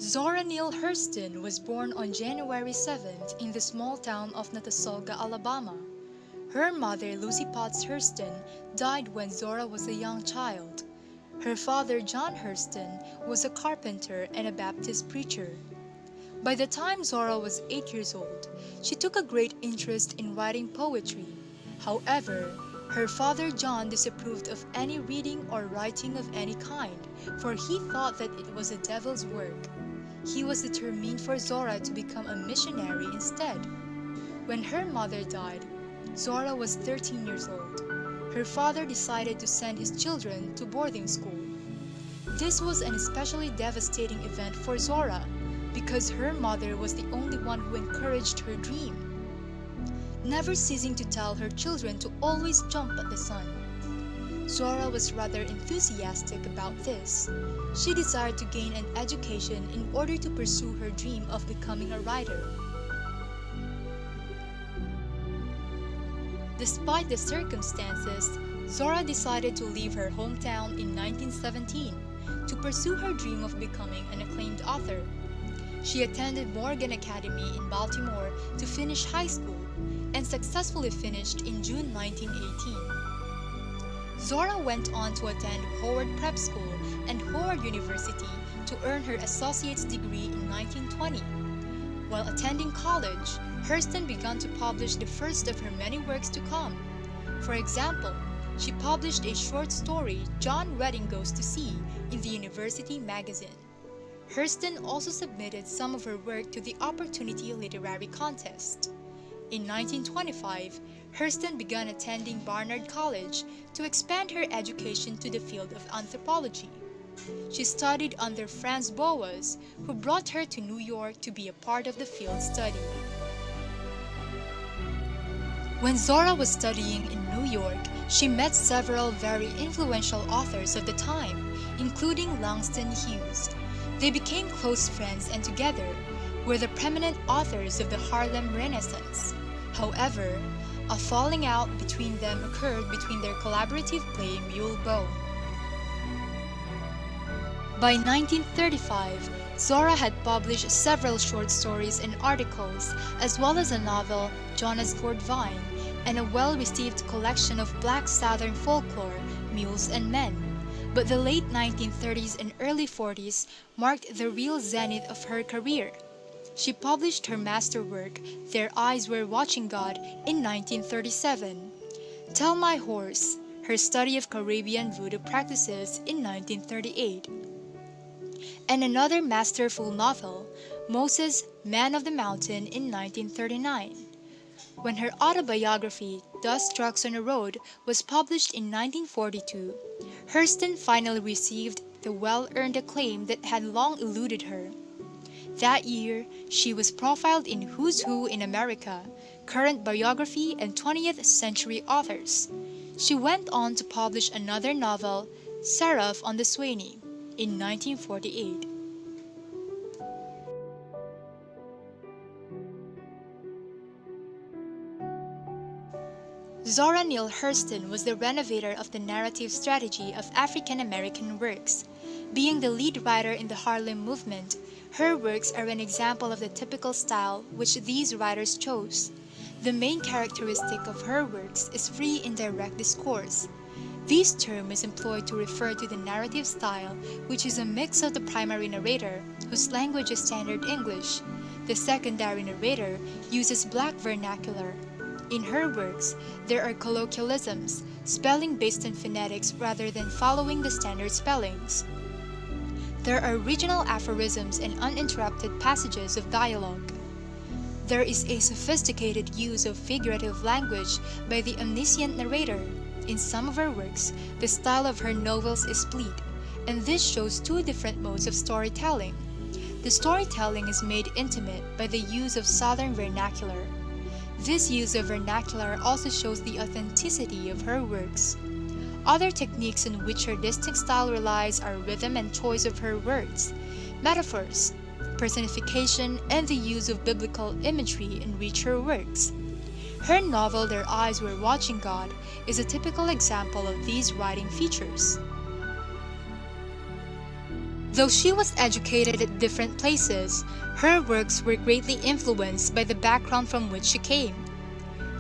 Zora Neale Hurston was born on January 7th in the small town of Notasulga, Alabama. Her mother, Lucy Potts Hurston, died when Zora was a young child. Her father, John Hurston, was a carpenter and a Baptist preacher. By the time Zora was 8 years old, she took a great interest in writing poetry. However, her father John disapproved of any reading or writing of any kind, for he thought that it was the devil's work. He was determined for Zora to become a missionary instead. When her mother died, Zora was 13 years old. Her father decided to send his children to boarding school. This was an especially devastating event for Zora because her mother was the only one who encouraged her dream, never ceasing to tell her children to always jump at the sun. Zora was rather enthusiastic about this. She desired to gain an education in order to pursue her dream of becoming a writer. Despite the circumstances, Zora decided to leave her hometown in 1917 to pursue her dream of becoming an acclaimed author. She attended Morgan Academy in Baltimore to finish high school and successfully finished in June 1918. Zora went on to attend Howard Prep School and Howard University to earn her associate's degree in 1920. While attending college, Hurston began to publish the first of her many works to come. For example, she published a short story, John Redding Goes to Sea, in the University magazine. Hurston also submitted some of her work to the Opportunity Literary Contest. In 1925, Hurston began attending Barnard College to expand her education to the field of anthropology. She studied under Franz Boas, who brought her to New York to be a part of the field study. When Zora was studying in New York, she met several very influential authors of the time, including Langston Hughes. They became close friends and together were the prominent authors of the Harlem Renaissance. However, a falling out between them occurred between their collaborative play Mule Bone. By 1935, Zora had published several short stories and articles, as well as a novel, Jonas Gordvine, and a well-received collection of Black Southern folklore, Mules and Men. But the late 1930s and early 40s marked the real zenith of her career. She published her masterwork, Their Eyes Were Watching God, in 1937. Tell My Horse, her study of Caribbean voodoo practices, in 1938. And another masterful novel, Moses, Man of the Mountain, in 1939. When her autobiography, Dust Trucks on a Road, was published in 1942, Hurston finally received the well-earned acclaim that had long eluded her. That year, she was profiled in Who's Who in America, Current Biography, and 20th Century Authors. She went on to publish another novel, Seraph on the Swaney, in 1948. Zora Neale Hurston was the renovator of the narrative strategy of African American works. Being the lead writer in the Harlem movement, her works are an example of the typical style which these writers chose. The main characteristic of her works is free indirect discourse. This term is employed to refer to the narrative style, which is a mix of the primary narrator, whose language is standard English. The secondary narrator uses Black vernacular. In her works, there are colloquialisms, spelling based on phonetics rather than following the standard spellings. There are regional aphorisms and uninterrupted passages of dialogue. There is a sophisticated use of figurative language by the omniscient narrator. In some of her works, the style of her novels is split, and this shows two different modes of storytelling. The storytelling is made intimate by the use of Southern vernacular. This use of vernacular also shows the authenticity of her works. Other techniques in which her distinct style relies are rhythm and choice of her words, metaphors, personification, and the use of biblical imagery enrich her works. Her novel Their Eyes Were Watching God is a typical example of these writing features. Though she was educated at different places, her works were greatly influenced by the background from which she came.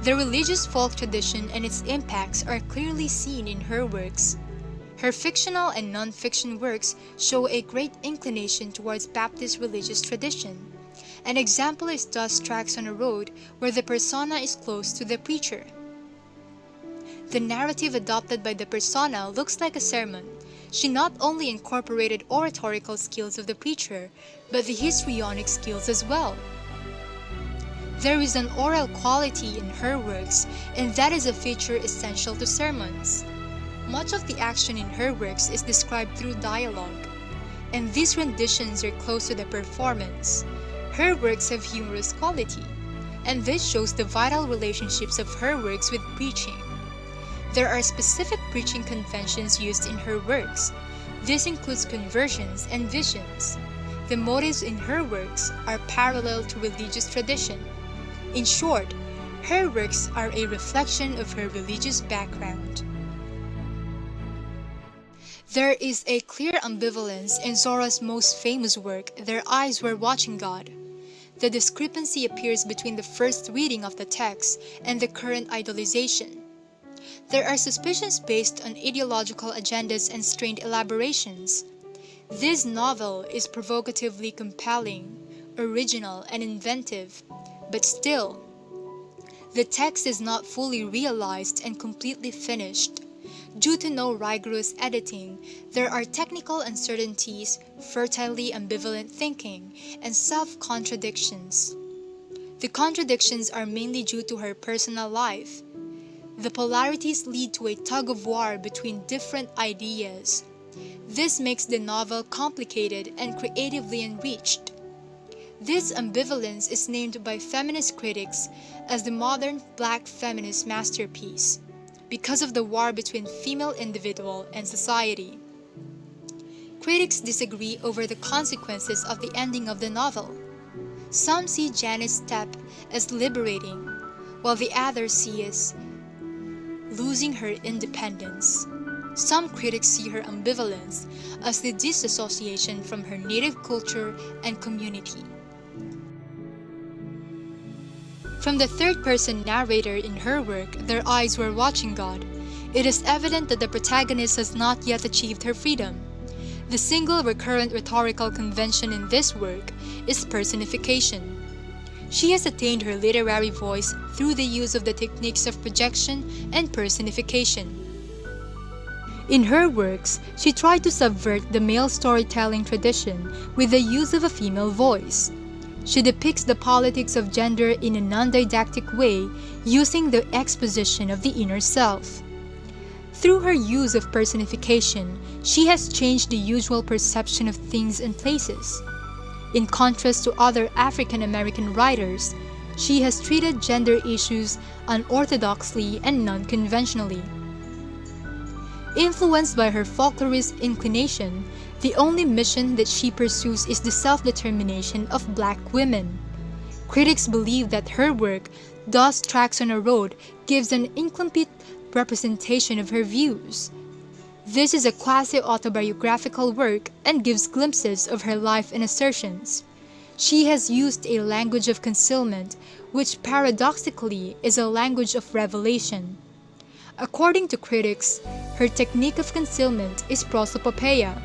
The religious folk tradition and its impacts are clearly seen in her works. Her fictional and non-fiction works show a great inclination towards Baptist religious tradition. An example is thus Tracks on a Road, where the persona is close to the preacher. The narrative adopted by the persona looks like a sermon. She not only incorporated oratorical skills of the preacher, but the histrionic skills as well. There is an oral quality in her works, and that is a feature essential to sermons. Much of the action in her works is described through dialogue, and these renditions are close to the performance. Her works have humorous quality, and this shows the vital relationships of her works with preaching. There are specific preaching conventions used in her works. This includes conversions and visions. The motives in her works are parallel to religious tradition. In short, her works are a reflection of her religious background. There is a clear ambivalence in Zora's most famous work, Their Eyes Were Watching God. The discrepancy appears between the first reading of the text and the current idolization. There are suspicions based on ideological agendas and strained elaborations. This novel is provocatively compelling, original, and inventive, but still, the text is not fully realized and completely finished. Due to no rigorous editing, there are technical uncertainties, fertilely ambivalent thinking, and self-contradictions. The contradictions are mainly due to her personal life. The polarities lead to a tug-of-war between different ideas. This makes the novel complicated and creatively enriched. This ambivalence is named by feminist critics as the modern Black feminist masterpiece, because of the war between female individual and society. Critics disagree over the consequences of the ending of the novel. Some see Janice's step as liberating, while the others see as losing her independence. Some critics see her ambivalence as the disassociation from her native culture and community. From the third-person narrator in her work, Their Eyes Were Watching God, it is evident that the protagonist has not yet achieved her freedom. The single recurrent rhetorical convention in this work is personification. She has attained her literary voice through the use of the techniques of projection and personification. In her works, she tried to subvert the male storytelling tradition with the use of a female voice. She depicts the politics of gender in a non-didactic way, using the exposition of the inner self. Through her use of personification, she has changed the usual perception of things and places. In contrast to other African American writers, she has treated gender issues unorthodoxly and non-conventionally. Influenced by her folklorist inclination, the only mission that she pursues is the self-determination of Black women. Critics believe that her work, thus Tracks on a Road, gives an incomplete representation of her views. This is a quasi-autobiographical work and gives glimpses of her life and assertions. She has used a language of concealment, which paradoxically is a language of revelation. According to critics, her technique of concealment is prosopopeia.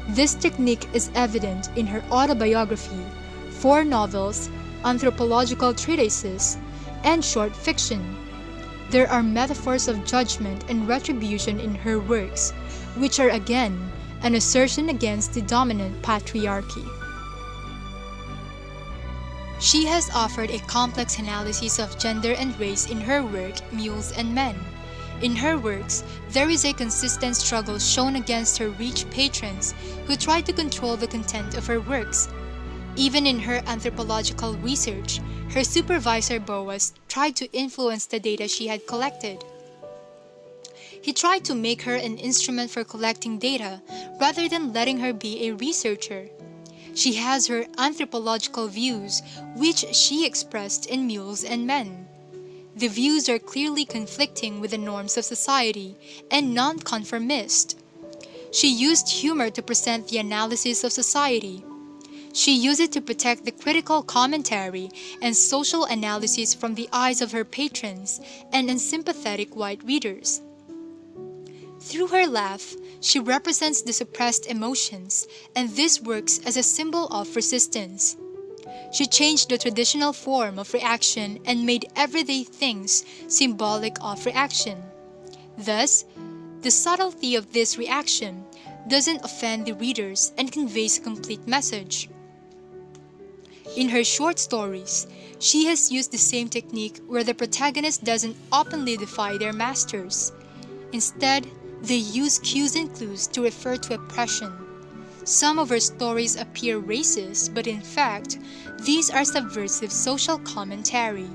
This technique is evident in her autobiography, 4 novels, anthropological treatises, and short fiction. There are metaphors of judgment and retribution in her works, which are again an assertion against the dominant patriarchy. She has offered a complex analysis of gender and race in her work, Mules and Men. In her works, there is a consistent struggle shown against her rich patrons who try to control the content of her works. Even in her anthropological research, her supervisor Boas tried to influence the data she had collected. He tried to make her an instrument for collecting data rather than letting her be a researcher. She has her anthropological views, which she expressed in Mules and Men. The views are clearly conflicting with the norms of society and non-conformist. She used humor to present the analysis of society. She used it to protect the critical commentary and social analysis from the eyes of her patrons and unsympathetic white readers. Through her laugh, she represents the suppressed emotions, and this works as a symbol of resistance. She changed the traditional form of reaction and made everyday things symbolic of reaction. Thus, the subtlety of this reaction doesn't offend the readers and conveys a complete message. In her short stories, she has used the same technique where the protagonist doesn't openly defy their masters. Instead, they use cues and clues to refer to oppression. Some of her stories appear racist, but in fact, these are subversive social commentary.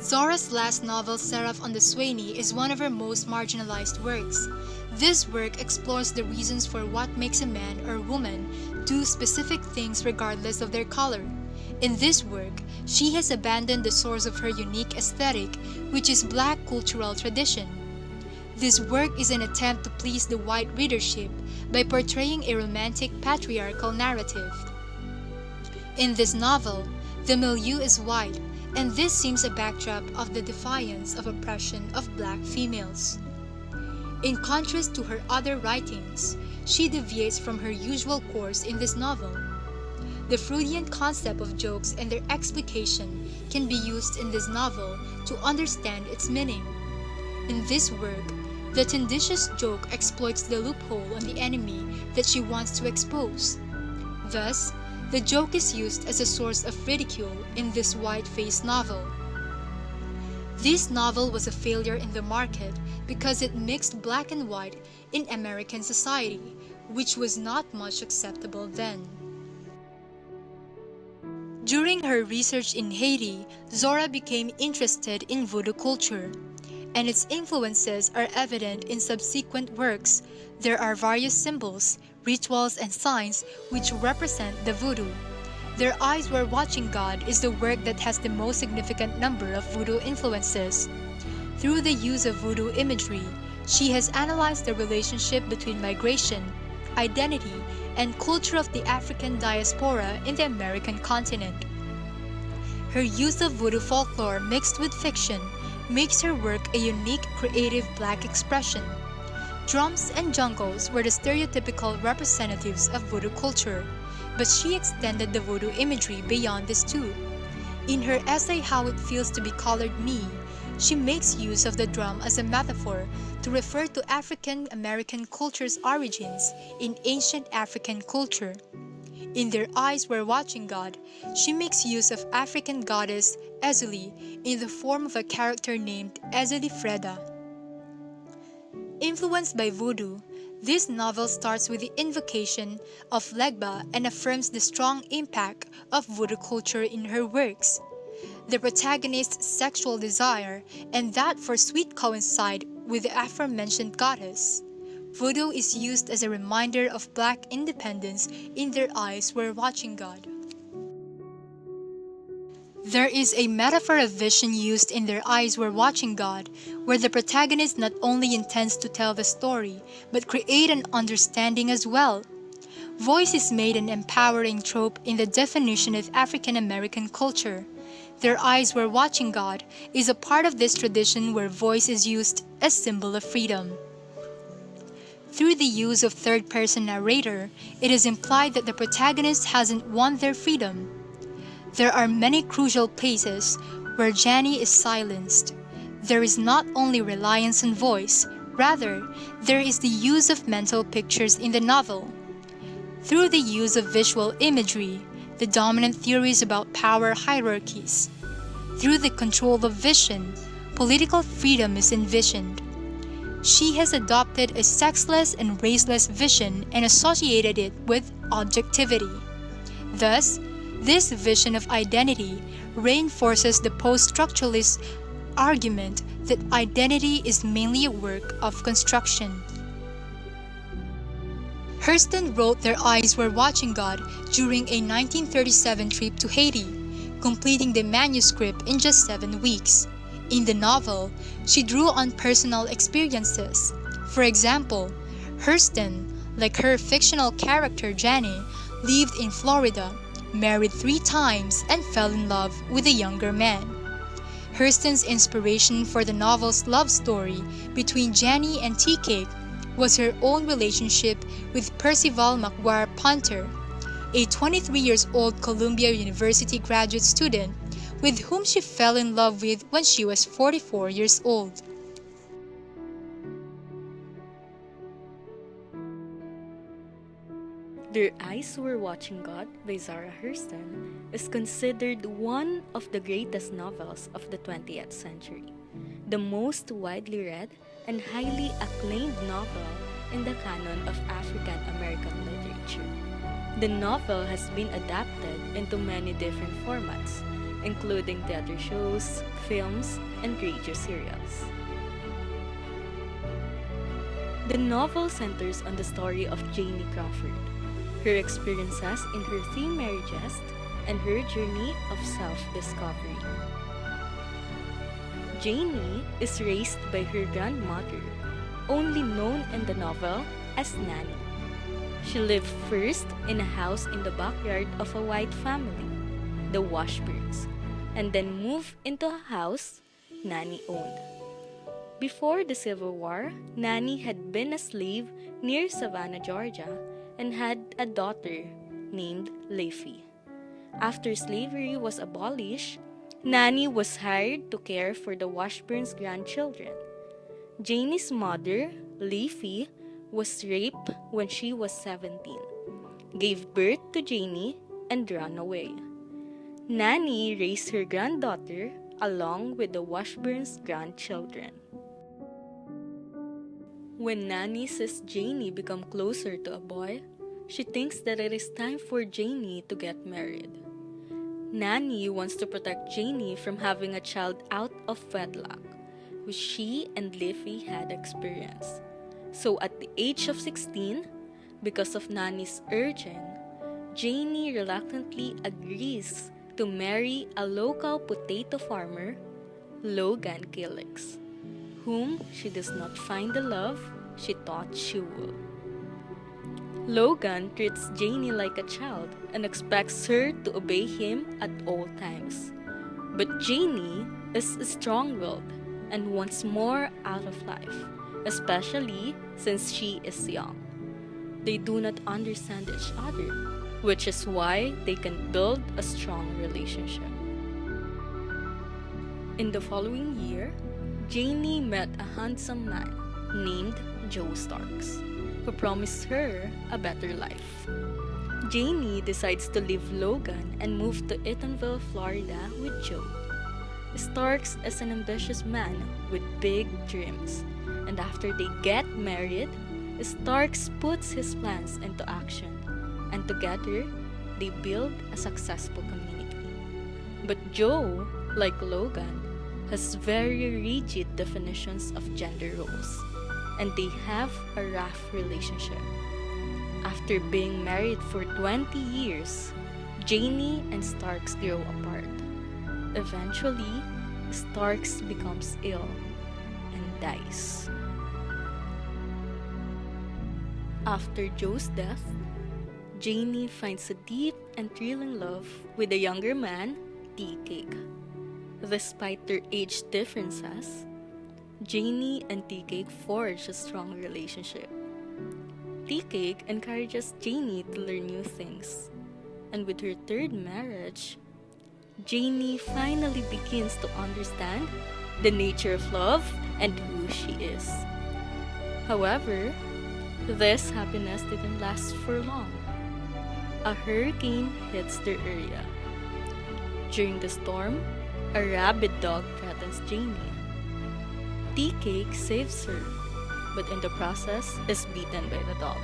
Zora's last novel, Seraph on the Swaney, is one of her most marginalized works. This work explores the reasons for what makes a man or woman do specific things regardless of their color. In this work, she has abandoned the source of her unique aesthetic, which is Black cultural tradition. This work is an attempt to please the white readership by portraying a romantic patriarchal narrative. In this novel, the milieu is white, and this seems a backdrop of the defiance of oppression of Black females. In contrast to her other writings, she deviates from her usual course in this novel. The Freudian concept of jokes and their explication can be used in this novel to understand its meaning. In this work, the tendentious joke exploits the loophole on the enemy that she wants to expose. Thus, the joke is used as a source of ridicule in this white-faced novel. This novel was a failure in the market because it mixed black and white in American society, which was not much acceptable then. During her research in Haiti, Zora became interested in voodoo culture, and its influences are evident in subsequent works. There are various symbols, rituals, and signs which represent the voodoo. Their Eyes Were Watching God is the work that has the most significant number of voodoo influences. Through the use of voodoo imagery, she has analyzed the relationship between migration, identity, and culture of the African diaspora in the American continent. Her use of voodoo folklore mixed with fiction makes her work a unique creative Black expression. Drums and jungles were the stereotypical representatives of voodoo culture, but she extended the voodoo imagery beyond this too. In her essay How It Feels to Be Colored Me, she makes use of the drum as a metaphor to refer to African American culture's origins in ancient African culture. In Their Eyes Were Watching God, she makes use of African goddess Ezeli in the form of a character named Ezeli Freda. Influenced by voodoo, this novel starts with the invocation of Legba and affirms the strong impact of voodoo culture in her works. The protagonist's sexual desire and that for Sweet coincide with the aforementioned goddess. Voodoo is used as a reminder of Black independence in Their Eyes Were Watching God. There is a metaphor of vision used in Their Eyes Were Watching God, where the protagonist not only intends to tell the story, but create an understanding as well. Voice is made an empowering trope in the definition of African American culture. Their Eyes Were Watching God is a part of this tradition where voice is used as symbol of freedom. Through the use of third-person narrator, it is implied that the protagonist hasn't won their freedom. There are many crucial places where Janny is silenced. There is not only reliance on voice, rather, there is the use of mental pictures in the novel. Through the use of visual imagery, the dominant theories about power hierarchies. Through the control of vision, political freedom is envisioned. She has adopted a sexless and raceless vision and associated it with objectivity. Thus, this vision of identity reinforces the post-structuralist argument that identity is mainly a work of construction. Hurston wrote Their Eyes Were Watching God during a 1937 trip to Haiti, completing the manuscript in just 7 weeks. In the novel, she drew on personal experiences. For example, Hurston, like her fictional character Jenny, lived in Florida, married 3 times, and fell in love with a younger man. Hurston's inspiration for the novel's love story between Jenny and Tea Cake was her own relationship with Percival McGuire Punter, a 23 years old Columbia University graduate student with whom she fell in love with when she was 44 years old. Their Eyes Were Watching God by Zora Hurston is considered one of the greatest novels of the 20th century, the most widely read and highly acclaimed novel in the canon of African American literature. The novel has been adapted into many different formats, including theater shows, films, and radio serials. The novel centers on the story of Janie Crawford, her experiences in her 3 marriages, and her journey of self-discovery. Janie is raised by her grandmother, only known in the novel as Nanny. She lived first in a house in the backyard of a white family, the Washburns, and then moved into a house Nanny owned. Before the Civil War, Nanny had been a slave near Savannah, Georgia, and had a daughter named Leafy. After slavery was abolished, Nanny was hired to care for the Washburns' grandchildren. Janie's mother, Leafy, was raped when she was 17, gave birth to Janie, and ran away. Nanny raised her granddaughter along with the Washburns' grandchildren. When Nanny sees Janie become closer to a boy, she thinks that it is time for Janie to get married. Nanny wants to protect Janie from having a child out of wedlock, which she and Leafy had experienced. So at the age of 16, because of Nanny's urging, Janie reluctantly agrees to marry a local potato farmer, Logan Gillicks, whom she does not find the love she thought she would. Logan treats Janie like a child and expects her to obey him at all times. But Janie is strong-willed and wants more out of life, especially since she is young. They do not understand each other, which is why they can build a strong relationship. In the following year, Janie met a handsome man named Joe Starks, who promised her a better life. Janie decides to leave Logan and move to Eatonville, Florida with Joe. Starks is an ambitious man with big dreams, and after they get married, Starks puts his plans into action, and together, they build a successful community. But Joe, like Logan, has very rigid definitions of gender roles, and they have a rough relationship. After being married for 20 years, Janie and Starks grow apart. Eventually, Starks becomes ill and dies. After Joe's death, Janie finds a deep and thrilling love with a younger man, Tea Cake. Despite their age differences, Janie and Tea Cake forge a strong relationship. Tea Cake encourages Janie to learn new things, and with her 3rd marriage, Janie finally begins to understand the nature of love and who she is. However, this happiness didn't last for long. A hurricane hits their area. During the storm, a rabid dog threatens Janie. Tea Cake saves her, but in the process is beaten by the dog.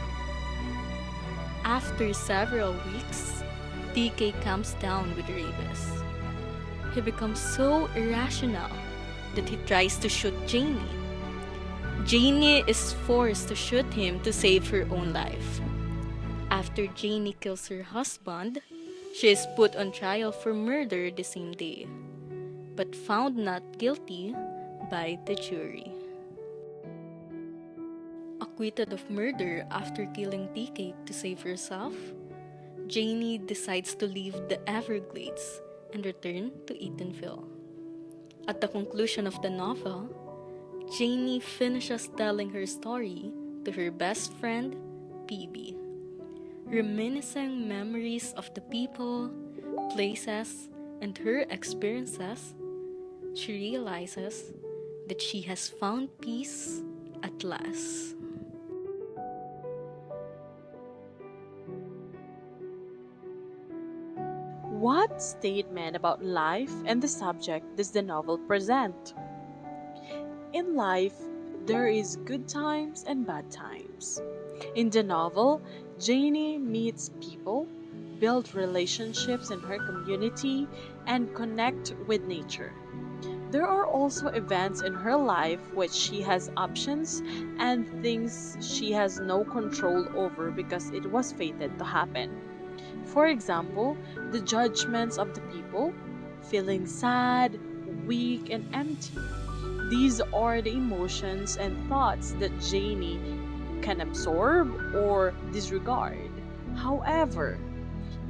After several weeks, Tea Cake comes down with rabies. He becomes so irrational that he tries to shoot Janie. Janie is forced to shoot him to save her own life. After Janie kills her husband, she is put on trial for murder the same day. but found not guilty by the jury. Acquitted of murder after killing tea cake to save herself, Janie decides to leave the Everglades and return to Eatonville. At the conclusion of the novel, Janie finishes telling her story to her best friend, Phoebe, reminiscing memories of the people, places, and her experiences. She realizes that she has found peace at last. What statement about life and the subject does the novel present? In life, there is good times and bad times. In the novel, Janie meets people, build relationships in her community, and connect with nature. There are also events in her life which she has options and things she has no control over because it was fated to happen. For example, the judgments of the people, feeling sad, weak, and empty. These are the emotions and thoughts that Janie can absorb or disregard. However,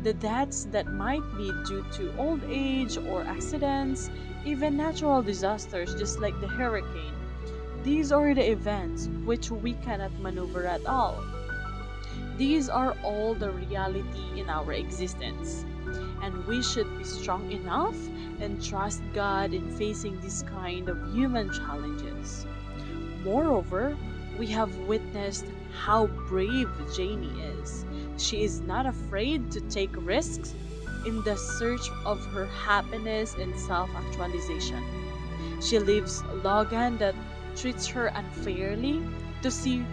the deaths that might be due to old age or accidents, even natural disasters just like the hurricane, these are the events which we cannot maneuver at all. These are all the reality in our existence. And we should be strong enough and trust God in facing this kind of human challenges. Moreover, we have witnessed how brave Janie is. She is not afraid to take risks in the search of her happiness and self actualization. She leaves Logan that treats her unfairly to see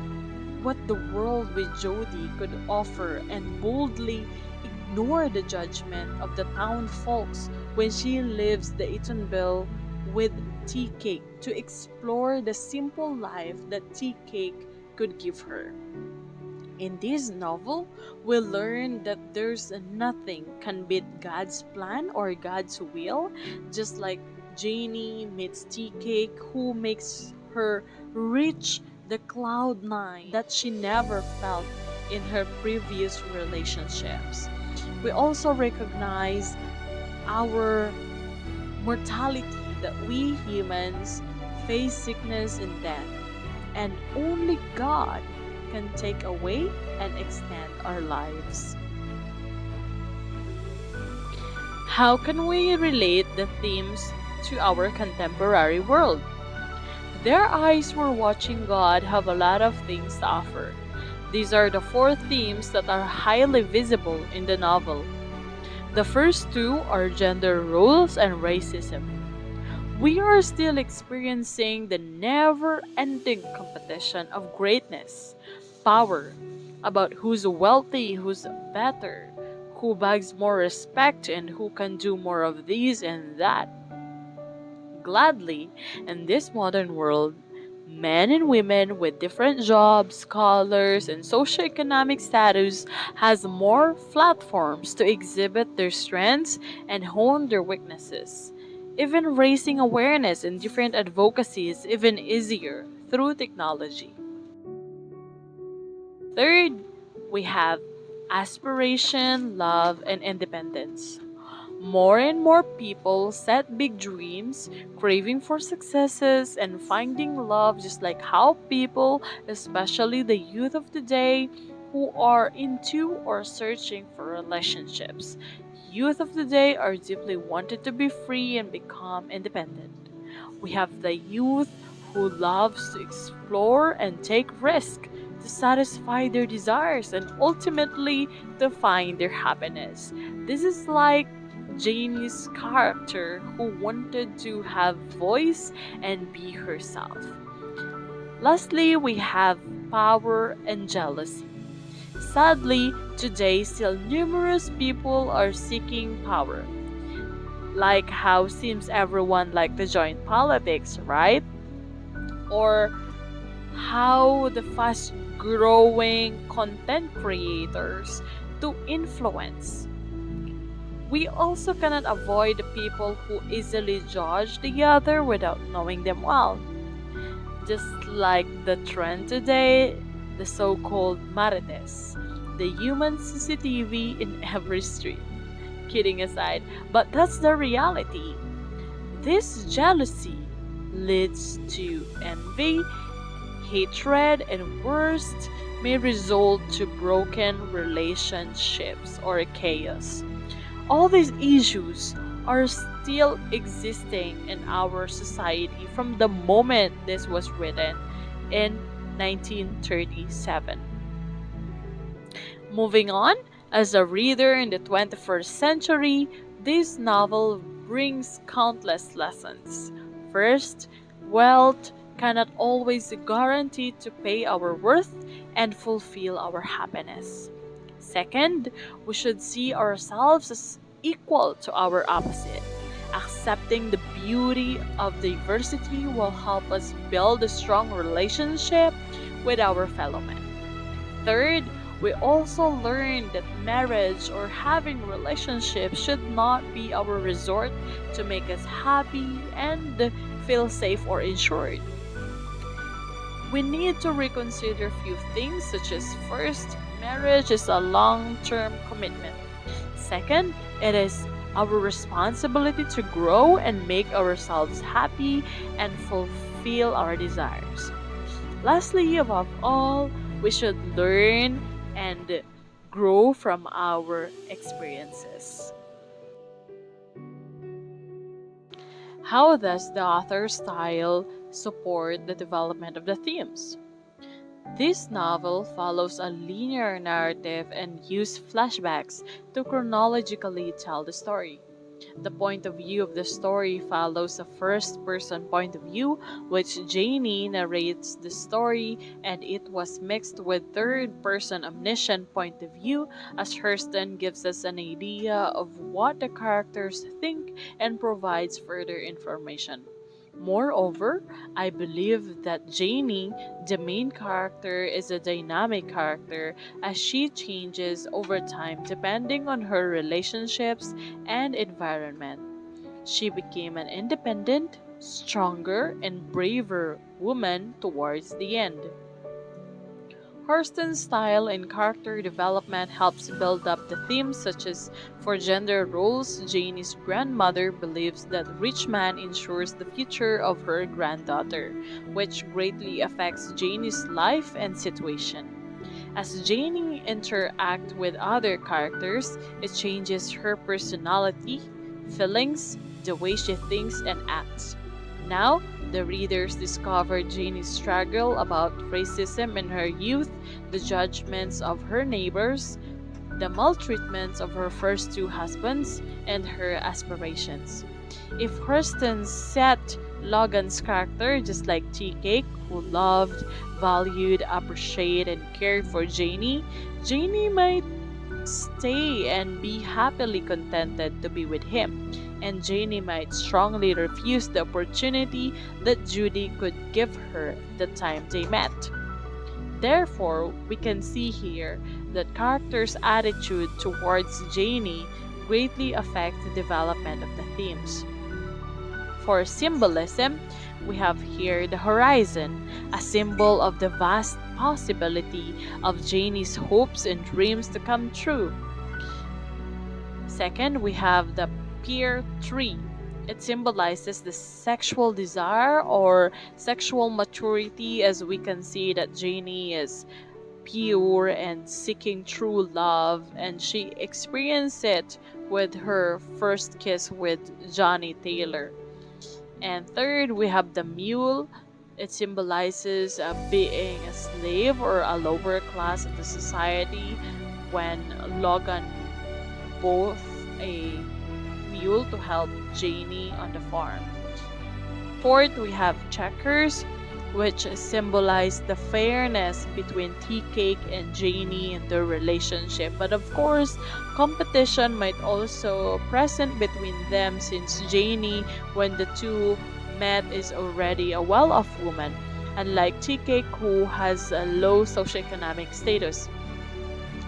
what the world with Jody could offer and boldly ignore the judgment of the town folks when she leaves the Eatonville with tea cake to explore the simple life that tea cake could give her. In this novel, we learn that there's nothing can beat God's plan or God's will, just like Janie meets tea cake who makes her reach the cloud nine that she never felt in her previous relationships. We also recognize our mortality that we humans face sickness and death, and only God can take away and extend our lives. How can we relate the themes to our contemporary world? Their eyes were watching God have a lot of things to offer. These are the four themes that are highly visible in the novel. The first two are gender roles and racism. We are still experiencing the never ending competition of greatness, power, about who's wealthy, who's better, who bags more respect, and who can do more of this and that. Gladly, in this modern world, men and women with different jobs, colors, and socioeconomic status has more platforms to exhibit their strengths and hone their weaknesses. Even raising awareness in different advocacy is even easier through technology. Third, we have aspiration, love, and independence. More and more people set big dreams, craving for successes, and finding love, just like how people, especially the youth of today, who are into or searching for relationships. Youth of today are deeply wanted to be free and become independent. We have the youth who loves to explore and take risk to satisfy their desires and ultimately to find their happiness. This is like Janie's character who wanted to have voice and be herself. Lastly, we have power and jealousy. Sadly, today still numerous people are seeking power. Like how seems everyone like to join politics, right? Or how the fast growing content creators to influence We also cannot avoid the people who easily judge the other without knowing them well. Just like the trend today, the so called marites, the human CCTV in every street. Kidding aside, but that's the reality. This jealousy leads to envy, hatred, and worst, may result to broken relationships or chaos. All these issues are still existing in our society from the moment this was written in 1937. Moving on, as a reader in the 21st century, this novel brings countless lessons. First, wealth cannot always guarantee to pay our worth and fulfill our happiness. Second, we should see ourselves as equal to our opposite. Accepting the beauty of diversity will help us build a strong relationship with our fellow men. Third, we also learn that marriage or having relationships should not be our resort to make us happy and feel safe or insured. We need to reconsider few things such as first, marriage is a long-term commitment. Second, it is our responsibility to grow and make ourselves happy and fulfill our desires. Lastly, above all, we should learn and grow from our experiences. How does the author's style support the development of the themes? This novel follows a linear narrative and uses flashbacks to chronologically tell the story. The point of view of the story follows a first person point of view, which Janie narrates the story, and it was mixed with third person omniscient point of view, as Hurston gives us an idea of what the characters think and provides further information. Moreover, I believe that Janie, the main character, is a dynamic character as she changes over time depending on her relationships and environment. She became an independent, stronger, and braver woman towards the end. Hurston's style and character development helps build up the themes such as for gender roles, Janie's grandmother believes that rich man ensures the future of her granddaughter, which greatly affects Janie's life and situation. As Janie interacts with other characters, it changes her personality, feelings, the way she thinks and acts. Now, the readers discover Janie's struggle about racism in her youth, the judgments of her neighbors, the maltreatments of her first two husbands, and her aspirations. If Hurston set Logan's character just like Tea Cake, who loved, valued, appreciated, and cared for Janie, Janie might stay and be happily contented to be with him, and Janie might strongly refuse the opportunity that Judy could give her the time they met. Therefore, we can see here that characters' attitude towards Janie greatly affects the development of the themes. For symbolism, we have here the horizon, a symbol of the vast possibility of Janie's hopes and dreams to come true. Second, we have the pear tree. It symbolizes the sexual desire or sexual maturity, as we can see that Janie is pure and seeking true love, and she experienced it with her first kiss with Johnny Taylor. And third, we have the mule. It symbolizes being a slave or a lower class of the society when Logan bought a mule to help Janie on the farm. Fourth, we have checkers, which symbolize the fairness between Tea Cake and Janie in their relationship. But of course, competition might also present between them since Janie, when the two met, is already a well-off woman, unlike Tea Cake who has a low socioeconomic status.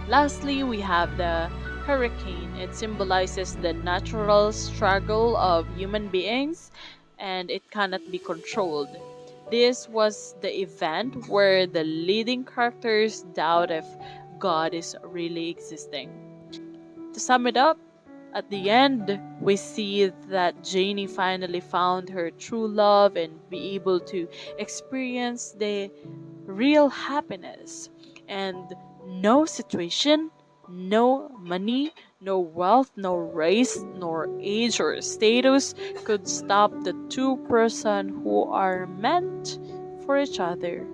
Lastly, we have the hurricane. It symbolizes the natural struggle of human beings and it cannot be controlled. This was the event where the leading characters doubt if God is really existing. To sum it up, at the end, we see that Janie finally found her true love and be able to experience the real happiness. And no situation, no money, no wealth, no race, nor age or status could stop the two person who are meant for each other.